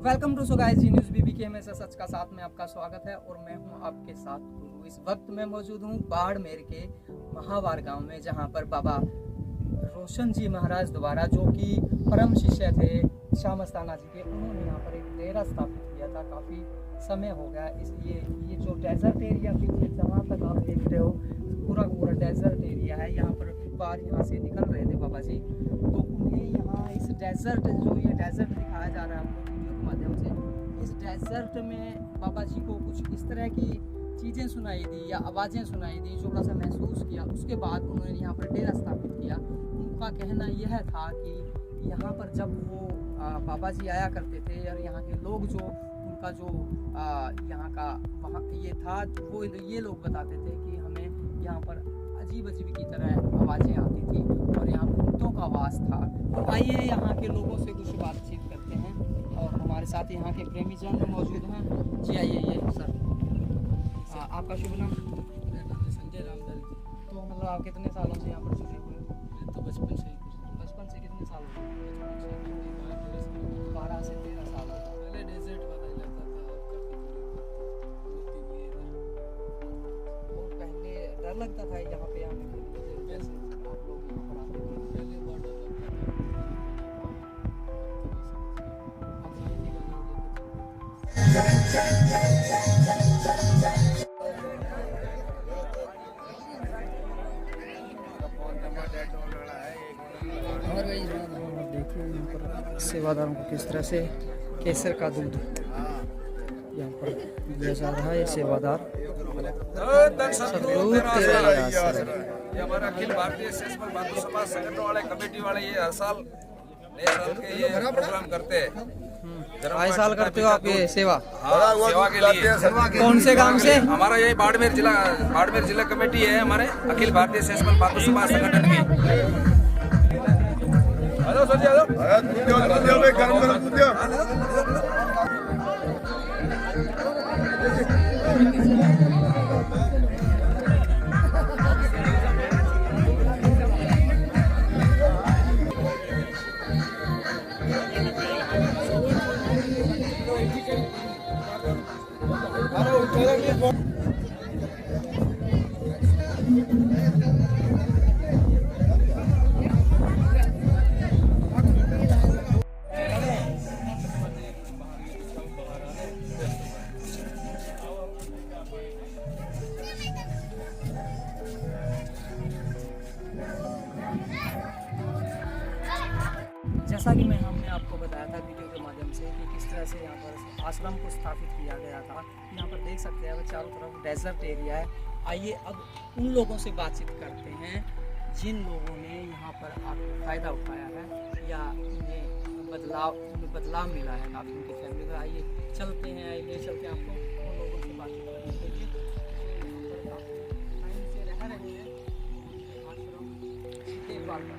Welcome to so guys Zee News बीबी के हमेशा सच का साथ में आपका स्वागत है और मैं हूं आपके साथ गुरु। इस वक्त मैं मौजूद हूं बाड़मेर के महावार गांव में, जहां पर बाबा रोशन जी महाराज द्वारा, जो कि परम शिष्य थे श्याम अस्थाना जी के, उन्होंने यहाँ पर एक डेरा स्थापित किया था। काफ़ी समय हो गया। इसलिए ये जो डेजर्ट एरिया पीछे जहाँ तक आप देख रहे हो पूरा डेजर्ट एरिया है। यहाँ पर बाहर यहाँ से निकल रहे थे बाबा जी, तो उन्हें यहाँ इस डेजर्ट, जो ये डेजर्ट दिखाया जा रहा है आपको वीडियो के माध्यम से, इस डेजर्ट में बाबा जी को कुछ इस तरह की चीज़ें सुनाई दी या आवाज़ें सुनाई दी, जो थोड़ा सा महसूस किया। उसके बाद उन्होंने यहाँ पर डेरा स्थापित किया। उनका कहना यह था कि यहाँ पर जब वो बाबा जी आया करते थे और यहाँ के लोग जो उनका जो यहाँ का वहाँ ये था, वो ये लोग बताते थे कि हमें यहाँ पर अजीब की तरह आवाज़ें आती थी और यहाँ भूतों का वास था। तो आइए यहाँ के लोगों से कुछ बातचीत करते हैं और हमारे साथ यहाँ के प्रेमी जन मौजूद हैं। जी आइए सर। आपका शुभ नाम? मेरा नाम है संजय रामदारी जी। तो मतलब आप कितने सालों से यहाँ पर जुड़े हुए हो? मैं तो बचपन से ही कितने साल हो गए? 12 से 13 साल। पहले डेजर्ट वाला इलाका था, अब काफ़ी दूरी पर और पहले डर लगता था यहाँ पे आने के लिए, कैसे आप लोग यहाँ पर आते थे? पहले बहुत डर लगता था। अब ये निकलने देखिए सेवादारों को किस तरह से केसर का दूध यहाँ पर दिया जा रहा है। ये सेवादार ये हमारा अखिल भारतीय सेक्सुअल बंधु समाज संगठन वाले कमेटी वाले ये हर साल नए साल के ये प्रोग्राम करते हैं। आए साल करते हो आप ये सेवा? हाँ, सेवा के लिए। कौन से गांव से? हमारा ये बाड़मेर जिला कमेटी है हमारे अखिल भारतीय सेक्सुअल बंधु समाज संगठन की। जैसा कि हमने आपको बताया था वीडियो के माध्यम से कि किस तरह से यहाँ पर आश्रम को स्थापित किया गया था। यहाँ पर देख सकते हैं चारों तरफ डेजर्ट एरिया है। आइए अब उन लोगों से बातचीत करते हैं जिन लोगों ने यहाँ पर आपको फ़ायदा उठाया है या उन्हें बदलाव मिला है काफ़ी उनकी फैमिली का। आइए चलते हैं आपको उन लोगों से बातचीत करने के लिए से रह रहे हैं आश्रम देखभाल कर।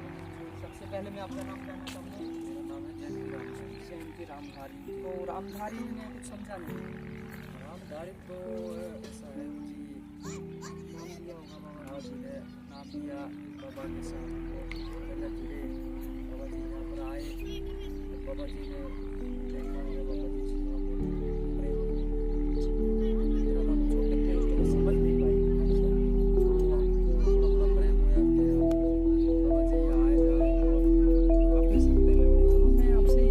सबसे पहले मैं आपका नाम जानना चाहूँगा। मेरा नाम है जयंती रामधारी। तो रामधारी ने कुछ समझा नहीं? रामधारी तो ऐसा है कि नाम दिया होगा बाबा जी ने, नाम दिया बाबा के साथ पहले जुड़े। बाबा जी यहाँ पर आए, बाबा जी ने देखा होगा, बाबा जी से मेरा नाम छोटे थे उसको समझ नहीं पाई, थोड़ा प्रेम हुआ। बाबा जी आए अपने सकते लगे। मैं आपसे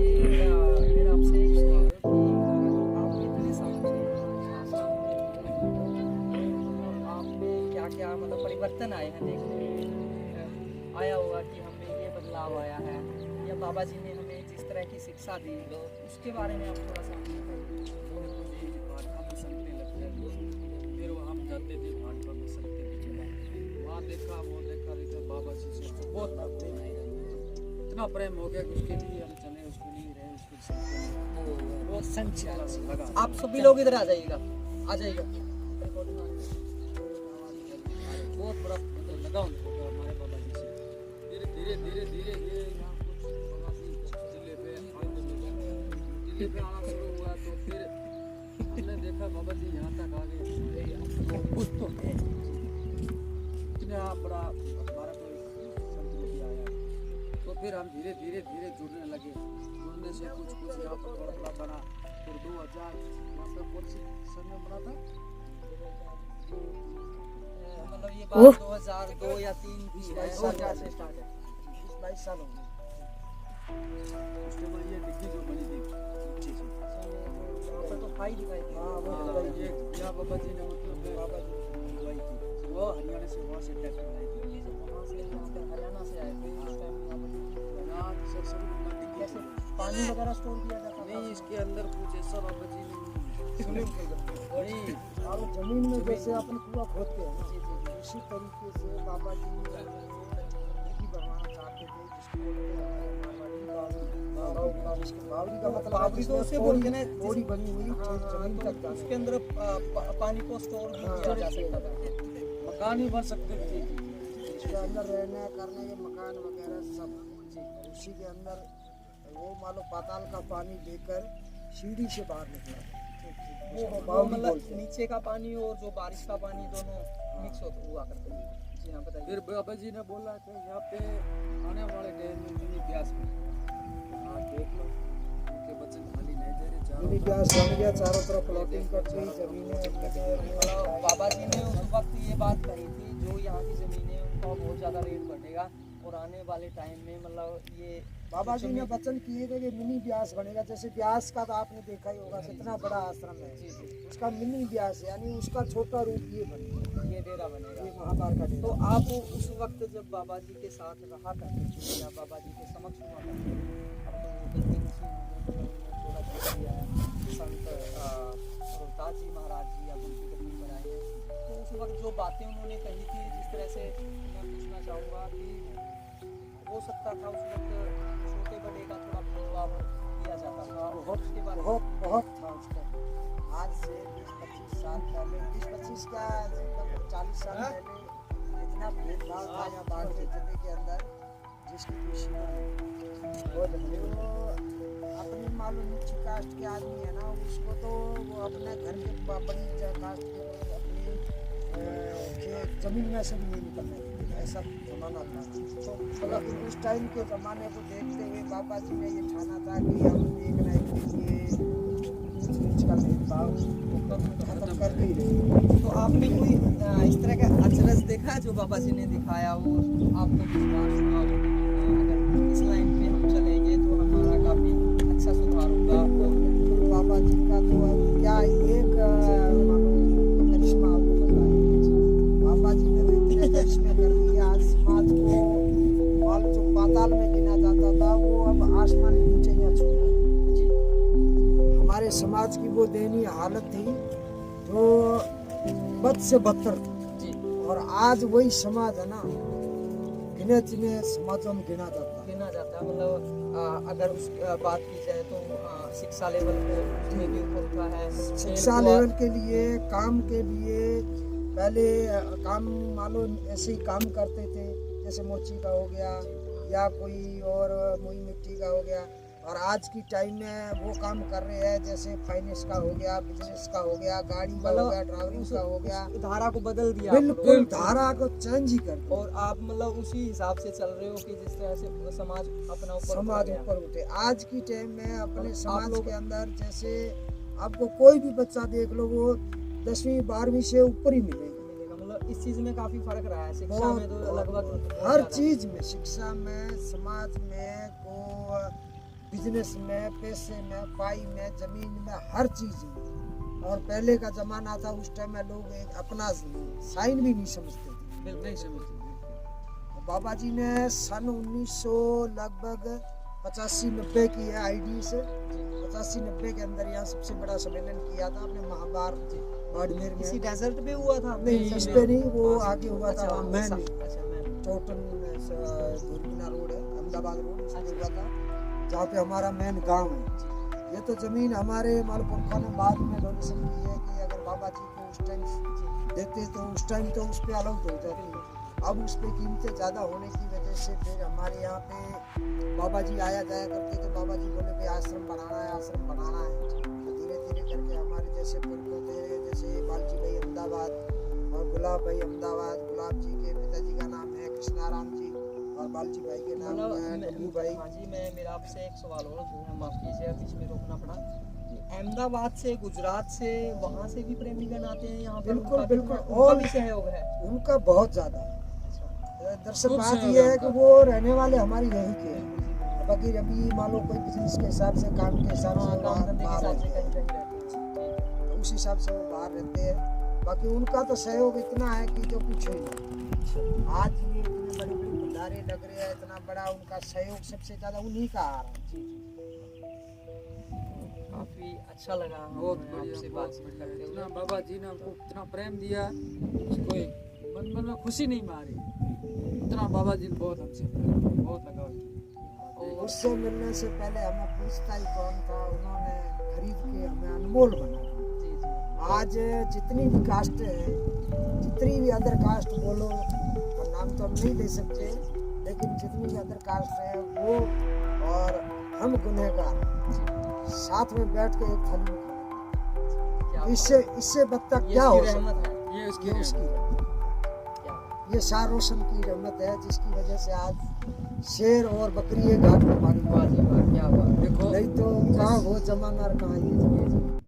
मेरा आपसे एक सवाल है कि आप इतने सालों से आप में क्या मतलब परिवर्तन आए हैं देखने में आया होगा कि हमें ये बदलाव आया है या बाबा जी ने हमें जिस तरह की शिक्षा दी, उसके बारे में आप थोड़ा सा भाजपा में संगने लगते हैं। फिर वहाँ हम जाते थे भाजपा में संगते भी चला, वहाँ देखा वो देखा रहे थे बाबा जी से बहुत प्रेम है। इतना प्रेम हो गया कि उसके लिए हम चले, उसके लिए रहे, उसके साथ बहुत संचार लगा। आप सभी लोग इधर आ जाइएगा। बहुत बड़ा मतलब लगाव हो गया हमारे बाबा जी से। धीरे धीरे यहाँ कुछ बाबा जी जिले पे आना शुरू हुआ तो फिर हमने देखा बाबा जी यहाँ तक आ गए, कुछ तो है। इतना बड़ा हमारा कोई संतुलन आया तो फिर हम धीरे धीरे जुड़ने लगे। जुड़ने से कुछ यहाँ पर थोड़ा बड़ा बना। 2000 यहाँ पे कौन सी सन में बना था? मतलब ये बात 2002 या 3 की है, 2000 से स्टार्ट है। 22 साल हो गए। उसके बाद ये डिग्गी जो बनी थी नीचे से, यहाँ पर तो खाई दिखाई थी। हाँ वो ये यहाँ बाबा जी ने मतलब बाबा जी बुलवाई थी, वो हरियाणा से वहाँ से ट्रैक्टर लाई थी, वहाँ से यहाँ पे हरियाणा से आए थे उस टाइम यहाँ पर। यहाँ सब सब अपना डिग्गी कैसे पानी वगैरह स्टोर किया जाता था? नहीं, इसके अंदर कुछ ऐसा बाबा जी ने बड़ी और जमीन में जैसे अपन कुआं खोदते हैं ना, इसी तरीके से बाबा जी डिग्गी बनवाना चाहते थे, जिसको बोलते हैं बावड़ी का मतलब बावड़ी तो उसे बोलते हैं ना, बोरी बनी हुई हाँ, जमीन तो तक जाने उसके अंदर पानी को स्टोर भी किया जा सकता था। मकान ही बन सकते थे। इसके अंदर रहने करने के मकान वगैरह सब। उसी के अंदर वो मान लो पाताल का पानी देकर सीढ़ी से बाहर निकला, वो मतलब नीचे का पानी और जो बारिश का पानी दोनों मिक्स हुआ करते हैं। जी हाँ बताइए। फिर बाबा जी ने बोला कि यहाँ पे आने वाले टाइम में मिनी ब्यास में हाँ देख लो, उनके वचन खाली नहीं दे रहे, मिनी ब्यास बन गया, चारों तरफ प्लॉटिंग कट गई, जमीनें बाबा जी ने उस वक्त ये बात कही थी, जो यहाँ की जमीनें उनका बहुत ज़्यादा रेट बढ़ेगा और आने वाले टाइम में मतलब ये बाबा जी ने वचन किए थे कि मिनी ब्यास बनेगा। जैसे ब्यास का तो आपने देखा ही होगा, कितना बड़ा आश्रम है, उसका मिनी ब्यास यानी उसका छोटा रूप ये बनेगा, ये डेरा बनेगा, ये महाभारत का डेरा। तो आप उस वक्त जब बाबा जी के साथ रहा करते थे या बाबा जी के समक्ष हुआ करते थे, अब तो वो कहते हैं थोड़ा दिया है संत रोहतास जी महाराज जी अब उनकी गद्दी पर आए हैं, तो उस वक्त जो बातें उन्होंने कही थी, जिस तरह से मैं पूछना चाहूँगा कि हो सकता था उस वक्त छोटे बड़े का थोड़ा भेदभाव किया जाता था, उसके बाद बहुत था उसका। आज से 20-25 साल पहले, 20-25 क्या 40 साल पहले इतना भेदभाव था यहाँ बाढ़ के जिले के अंदर, जिसकी खुशी वो अपनी मालूम नीची कास्ट के आदमी है ना, उसको तो वो अपने घर के बड़ी कास्ट के अपनी जमीन में से भी नहीं निकलने देते, ऐसा जमाना था। तो मतलब उस टाइम के ज़माने को देखते हुए बाबा जी ने ये ठाना था कि हम एक ना एक दिन ये नीच का भेदभाव खत्म कर ही रहे। तो आपने कोई इस तरह का अचरज देखा जो बाबा जी ने दिखाया हो, आपको विश्वास हुआ हो कि अगर इस लाइन पे हम चलेंगे तो हमारा काफ़ी अच्छा सुधार होगा? और बाबा जी का तो अब क्या एक करिश्मा आपको बताया, बाबा जी ने तो इतने करिश्मे कर दिए, आज समाज को माल जो पाताल में गिना जाता था वो अब आसमान की ऊंचाइयां छू रहा है। हमारे समाज की वो दयनीय हालत थी जो बद से बदतर थी, और आज वही समाज है ना, गिने चुने समाजों में गिना जाता है। मतलब अगर उस बात की जाए तो शिक्षा लेवल को उसमें भी ऊपर उठा है, शिक्षा लेवल के लिए, काम के लिए पहले काम मानो ऐसे ही काम करते थे, जैसे मोची का हो गया या कोई और मोई मिट्टी का हो गया, और आज की टाइम में वो काम कर रहे हैं जैसे फाइनेंस का हो गया, बिजनेस का हो गया, गाड़ी का हो गया, ड्राइविंग का हो गया, धारा को बदल दिया, बिल्कुल धारा को चेंज ही कर दिया। और आप मतलब उसी हिसाब से चल रहे हो कि जिस तरह से समाज अपना समाज ऊपर उठे। आज की टाइम में अपने समाज के अंदर जैसे आपको कोई भी बच्चा देख लो, वो 10वीं 12वीं से ऊपर ही मिलेगा। मतलब इस चीज में काफी फर्क रहा है, शिक्षा में तो लगभग हर चीज में, शिक्षा में, समाज में, को बिजनेस में, पैसे में, पाई में, जमीन में, हर चीज में। और पहले का जमाना था, उस टाइम में लोग एक अपना साइन भी नहीं समझते थे, बिल्कुल नहीं समझते। बाबा जी ने सन 1900 लगभग 85-90 की है आईडी से, 85-90 के अंदर यहाँ सबसे बड़ा सम्मेलन किया था अपने महाभारत बाड़मेर में। इसी डेजर्ट पे हुआ था? नहीं, इस पे नहीं, वो आगे हुआ था मैन टोटल दुर्गिना रोड है, अहमदाबाद रोड, उसमें हुआ था, जहाँ पे हमारा मेन गांव है। ये तो जमीन हमारे मालपुरखा ने बाद में डोनेशन की है कि अगर बाबा जी को उस टाइम देते तो उस टाइम तो उस पर अलाउड हो जाती है। अब उस पर कीमतें ज़्यादा होने की वजह से फिर हमारे यहाँ पे बाबा जी आया जाया करते, तो बाबा जी बोले भाई आश्रम बनाना है, आश्रम बनाना है। तो धीरे धीरे करके हमारे जैसे पुरखों थे, जैसे बालजी भाई अहमदाबाद और गुलाब भाई अहमदाबाद, गुलाब जी के पिताजी का नाम है कृष्णाराम जी और बालजी भाई के नाम है डब्बू भाई। हाँ जी, मैं मेरा आपसे एक सवाल और माफ कीजिएगा बीच में रोकना पड़ा, अहमदाबाद से, गुजरात से, वहाँ से भी प्रेमीगण आते हैं यहाँ पर? बिल्कुल, उनका- बिल्कुल। उनका और भी सहयोग है? उनका बहुत ज्यादा। अच्छा। दरअसल खूब बात सहयोग ये है है कि उनका। वो रहने वाले हमारी यहीं के हैं। बाकी अभी मान लो कोई बिजनेस के हिसाब से, काम के हिसाब से हाँ, काम बाहर धंधे के बाहर हिसाब से रहते कहीं हैं, कहीं रहते हैं। तो उस हिसाब से वो बाहर रहते हैं। बाकी उनका तो सहयोग इतना है कि जो पूछो ही नहीं। आज ये इतने बड़े बड़े भंडारे लग रहे हैं, इतना बड़ा उनका सहयोग सबसे ज्यादा उन्हीं का आ रहा है। जी, जी। काफी अच्छा लगा बहुत हमें बढ़िया, आपसे बहुत बातचीत बढ़िया। करते इतना हुए। बाबा जी ने हमको इतना प्रेम दिया, कोई मन में खुशी नहीं मारी। इतना बाबा जी ने बहुत हमसे प्रेम, बहुत लगाव किया। और उससे मिलने से पहले हमें पूछता ही कौन था, उन्होंने खरीद के हमें अनमोल बना दिया। जी, जी। आज जितनी भी कास्ट है, जितनी भी अदर कास्ट बोलो, तो नाम तो हम नहीं दे सकते, लेकिन जितनी भी अदर कास्ट है वो और हम गुनहगार साथ में बैठ के एक थाली में खाते क्या हैं। इससे बदतर ये क्या इसकी हो सकता रहमत है? ये उसकी है? ये उसकी रहमत। क्या बात। ये शाह रोशन की रहमत है, जिसकी वजह से आज शेर और बकरी एक घाट पर मारी। वाह जी वाह, क्या बात। देखो नहीं तो कहाँ वो जमाना और कहाँ ये जमाना।